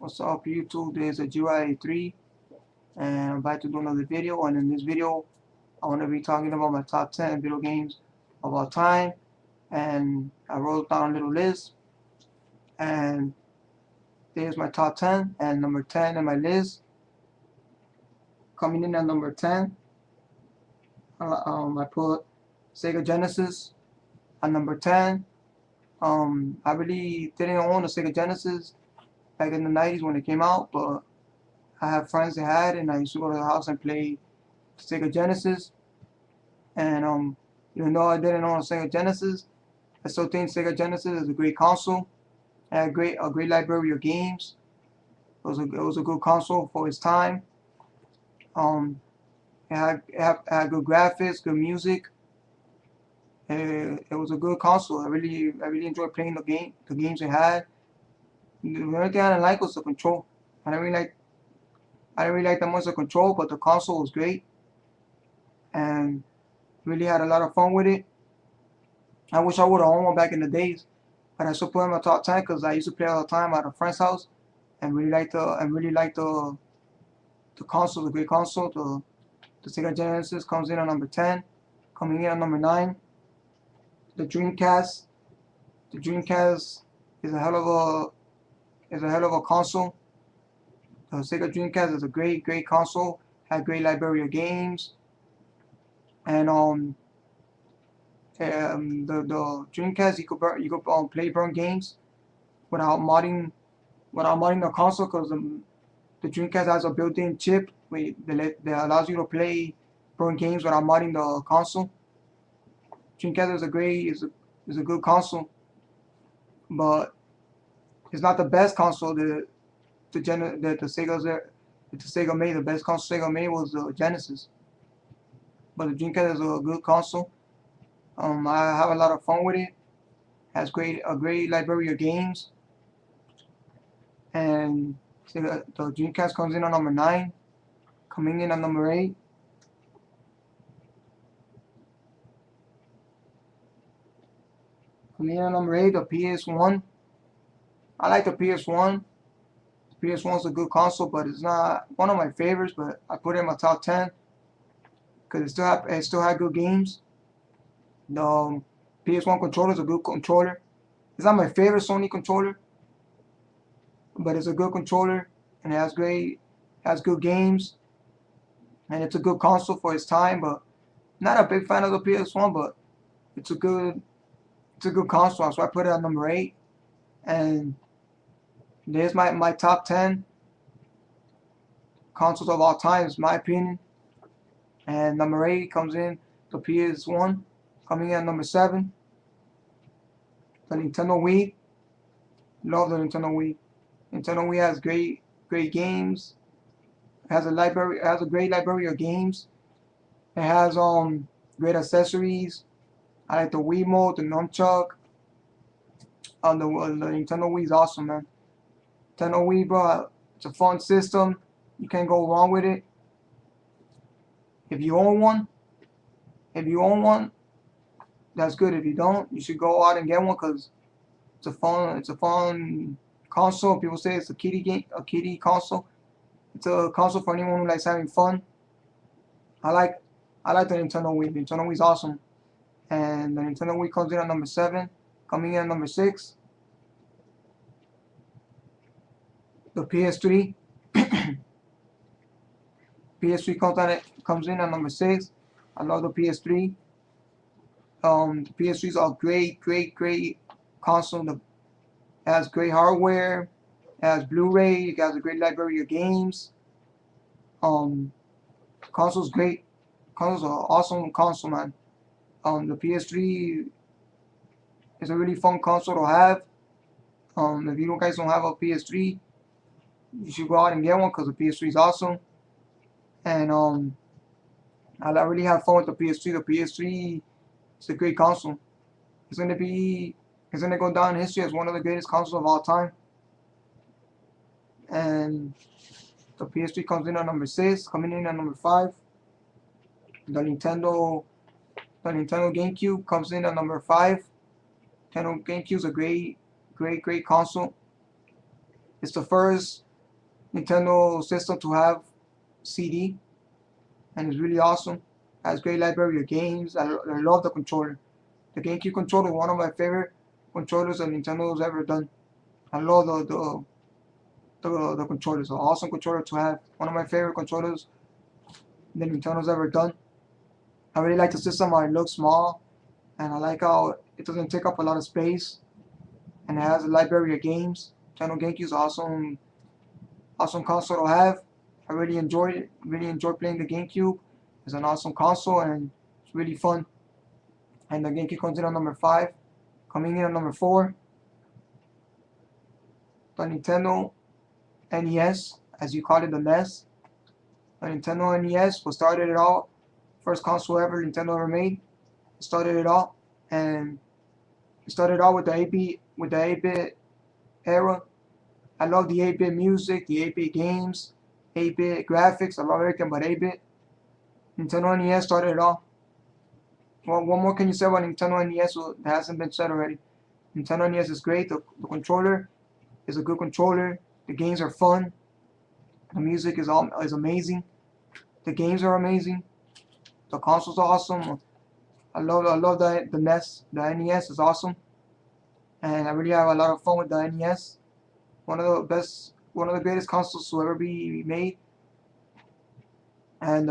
What's up YouTube? There's a GY3 and I'm about to do another video, and in this video I want to be talking about my top 10 video games of all time. And I wrote down a little list, and there's my top 10, and number 10 in my list, coming in at number 10, I put Sega Genesis at number 10. I really didn't own a Sega Genesis back in the 90s when it came out, but I have friends that had it, and I used to go to the house and play Sega Genesis. And even though I didn't own a Sega Genesis, I still think Sega Genesis is a great console. It had a great library of games. It was a good console for its time. Um, it had good graphics, good music. It was a good console. I really enjoyed playing the games it had. The only thing I didn't like was the control. I didn't really like that much the control, but the console was great, and really had a lot of fun with it. I wish I would have owned one back in the days, but I still put it in my top 10 because I used to play all the time at a friend's house, and really like the console, the great console. The Sega Genesis comes in at number 10. Coming in at number 9, the Dreamcast. The Dreamcast is a hell of a console. The Sega Dreamcast is a great console. Had great library of games, and the Dreamcast, you could play burn games without modding the console, because the Dreamcast has a built-in chip that allows you to play burn games without modding the console. Dreamcast is a good console, but it's not the best console that the Sega made. The best console Sega made was the Genesis, but the Dreamcast is a good console. I have a lot of fun with it. Has a great library of games, and the Dreamcast comes in at number 9. Coming in at number 8, the PS1. I like the PS1. The PS1 is a good console, but it's not one of my favorites. But I put it in my top 10 because it still had good games. The PS1 controller is a good controller. It's not my favorite Sony controller, but it's a good controller, and it has good games, and it's a good console for its time. But not a big fan of the PS1, but it's a good console, so I put it at number 8. And there's my top 10 consoles of all time, is my opinion. And number 8 comes in the PS1. Coming in at number 7, the Nintendo Wii. Love the Nintendo Wii. Nintendo Wii has great games. It has a great library of games. It has great accessories. I like the Wiimote, the nunchuck. The Nintendo Wii is awesome, man. Nintendo Wii, bro, it's a fun system. You can't go wrong with it. If you own one, that's good. If you don't, you should go out and get one, because it's a fun console. People say it's a kiddie console. It's a console for anyone who likes having fun. I like the Nintendo Wii. The Nintendo Wii is awesome. And the Nintendo Wii comes in at number 7. Coming in at number 6, the PS3. PS3 comes in at number 6. I love the PS3. The PS3 is a great console. It has great hardware. It has Blu-ray. It has a great library of games. Console's great. Console's an awesome console, man. The PS3 is a really fun console to have. If you guys don't have a PS3, you should go out and get one, because the PS3 is awesome. And I really have fun with the PS3. The PS3 is a great console. It's gonna go down in history as one of the greatest consoles of all time. And the PS3 comes in at number 6. Coming in at number 5, the Nintendo GameCube comes in at number 5. Nintendo GameCube is a great console. It's the first Nintendo system to have CD, and it's really awesome. Has great library of games. I love the controller. The GameCube controller, one of my favorite controllers that Nintendo's ever done. I love the controller. It's an awesome controller to have. One of my favorite controllers that Nintendo's ever done. I really like the system how it looks small, and I like how it doesn't take up a lot of space, and it has a library of games. Nintendo GameCube's awesome console to have. I really enjoyed it. Really enjoyed playing the GameCube. It's an awesome console and it's really fun. And the GameCube comes in at number 5. Coming in at number 4, the Nintendo NES, as you call it, the NES. The Nintendo NES was started it all. First console ever Nintendo ever made. It started it all, and it started out with the 8-bit era. I love the 8-bit music, the 8-bit games, 8-bit graphics. I love everything but 8-bit. Nintendo NES started it all. Well, what more can you say about Nintendo NES that hasn't been said already? Nintendo NES is great. The controller is a good controller. The games are fun. The music is amazing. The games are amazing. The console's awesome. I love the NES. The NES is awesome, and I really have a lot of fun with the NES. One of the greatest consoles to ever be made. And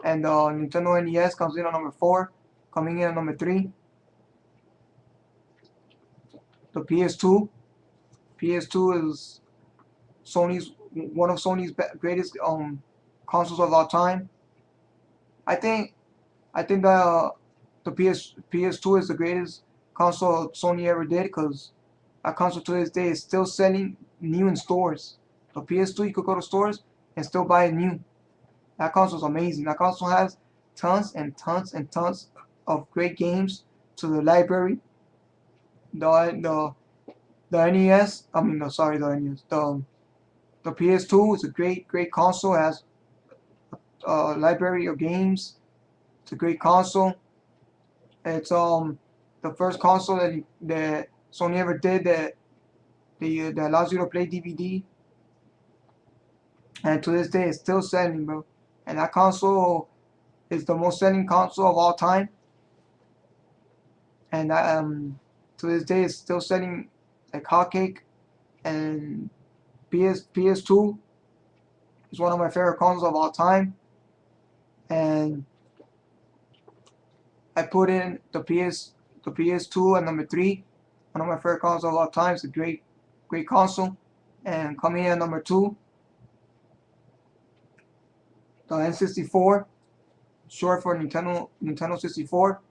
Nintendo NES comes in at number 4. Coming in at number 3, the PS2. PS2 is one of Sony's greatest consoles of all time. I think the PS2 is the greatest console Sony ever did, because that console to this day is still selling new in stores. The PS2, you could go to stores and still buy it new. That console is amazing. That console has tons and tons and tons of great games to the library. The NES, I mean, no, sorry, the NES. The PS2 is a great console. It has a library of games. It's a great console. It's the first console that Sony ever did that allows you to play DVD. And to this day, it's still selling, bro. And that console is the most selling console of all time. And to this day, it's still selling like hotcake. And PS2 is one of my favorite consoles of all time. And I put in the PS2 at number 3. One of my favorite consoles of all time. It's a great console. And coming in at number 2, the N64, short for Nintendo 64.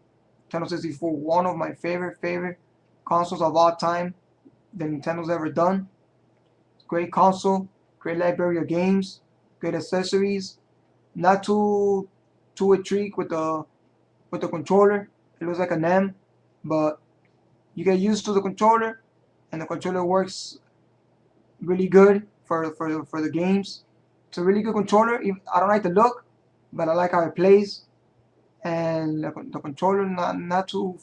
Nintendo 64, one of my favorite consoles of all time that Nintendo's ever done. Great console, great library of games, great accessories. Not too intrigued with the controller. It looks like an M, but you get used to the controller, and the controller works really good for the games. It's a really good controller. I don't like the look, but I like how it plays. And the controller, not too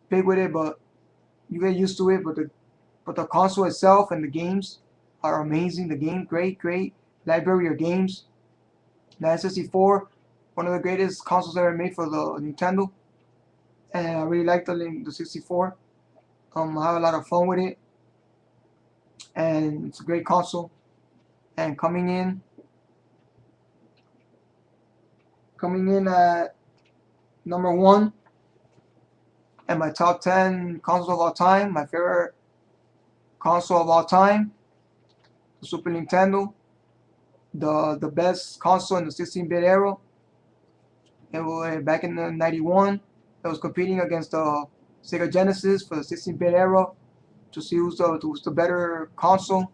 big with it, but you get used to it. But the console itself and the games are amazing. The game, great library of games. The N64, one of the greatest consoles ever made for the Nintendo, and I really like the 64. I have a lot of fun with it, and it's a great console. And coming in at number 1 and my top 10 consoles of all time, my favorite console of all time, the Super Nintendo, the best console in the 16-bit era. It was back in the 91. It was competing against the Sega Genesis for the 16-bit era to see who's the better console.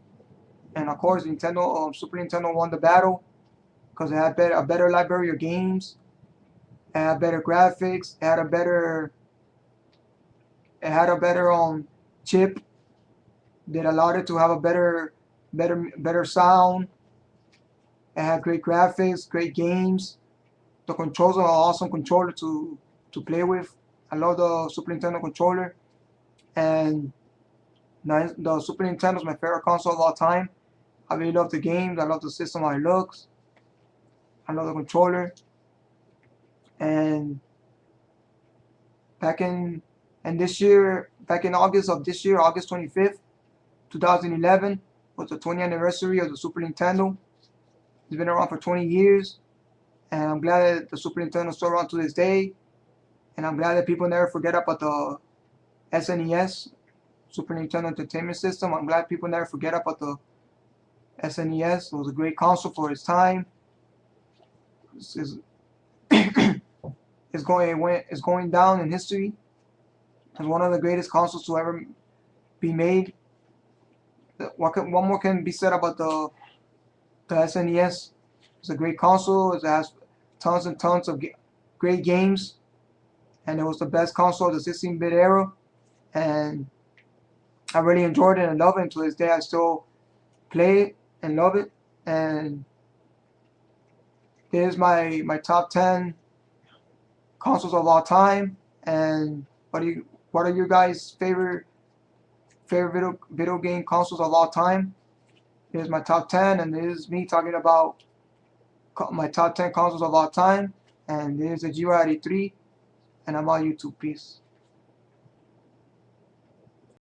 And of course, Super Nintendo won the battle because it had a better library of games. It had better graphics. It had a better chip that allowed it to have a better sound. It had great graphics, great games. The controls are an awesome controller to play with. I love the Super Nintendo controller. And The Super Nintendo is my favorite console of all time. I really love the games. I love the system, how it looks. I love the controller. And back in this year, back in August of this year, August 25th, 2011, was the 20th anniversary of the Super Nintendo. It's been around for 20 years, and I'm glad that the Super Nintendo is still around to this day. And I'm glad that people never forget about the SNES, Super Nintendo Entertainment System. I'm glad people never forget about the SNES. It was a great console for its time. It's, it's going down in history as one of the greatest consoles to ever be made. What more can be said about the SNES? It's a great console. It has tons and tons of great games, and it was the best console of the 16-bit era. And I really enjoyed it and love it. And to this day, I still play it and love it. And here's my top 10 consoles of all time. And what are your guys' favorite video game consoles of all time? Here's my top 10, and this is me talking about my top 10 consoles of all time. And there's the G83, and I'm on YouTube. Peace.